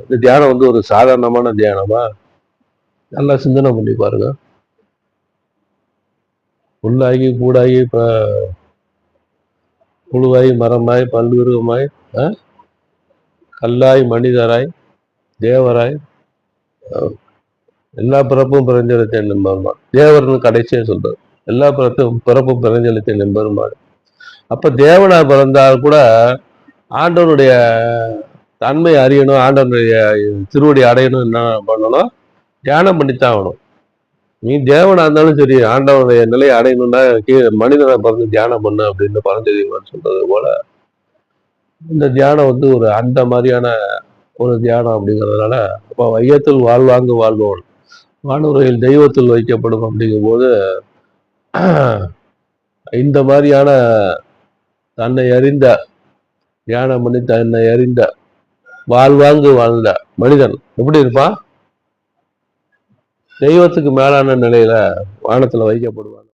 இந்த தியானம் வந்து ஒரு சாதாரணமான தியானமா? நல்லா சிந்தனை பண்ணி பாருங்க. புல்லாகி கூடாகி புழுவாய் மரமாய் பல்விருகமாய் கல்லாய் மனிதராய் தேவராய் எல்லா பிறப்பும் பிறஞ்செழுத்தேன் நம்பெருமான். தேவர்னு கடைசியா சொல்றாரு. எல்லா பிறப்பும் பிறஞ்செழுத்தேன் நம்பெருமான். அப்ப தேவனா பிறந்தால் கூட ஆண்டவனுடைய தன்மை அறியணும், ஆண்டவனுடைய திருவடி அடையணும், என்ன பண்ணணும்? தியானம் பண்ணித்தான் ஆகணும். நீ தேவனா இருந்தாலும் சரி, ஆண்டவனுடைய நிலையை அடையணும்னா மனிதனை பிறந்து தியானம் பண்ணு அப்படின்னு பரஞ்செய்திமான் சொல்றது போல இந்த தியானம் வந்து ஒரு அந்த மாதிரியான ஒரு தியானம் அப்படிங்கிறதுனால, அப்ப வையத்தில் வாழ்வாங்கு வாழ்வோம் வானுரையில் தெய்வத்தில் வைக்கப்படும் அப்படிங்கும் போது இந்த மாதிரியான தன்னை அறிந்த தியானம் பண்ணி தன்னை அறிந்த வாழ்வாங்கு வாழ்ந்த மனிதன் எப்படி இருப்பான்? தெய்வத்துக்கு மேலான நிலையில வானத்துல வைக்கப்படுவான்.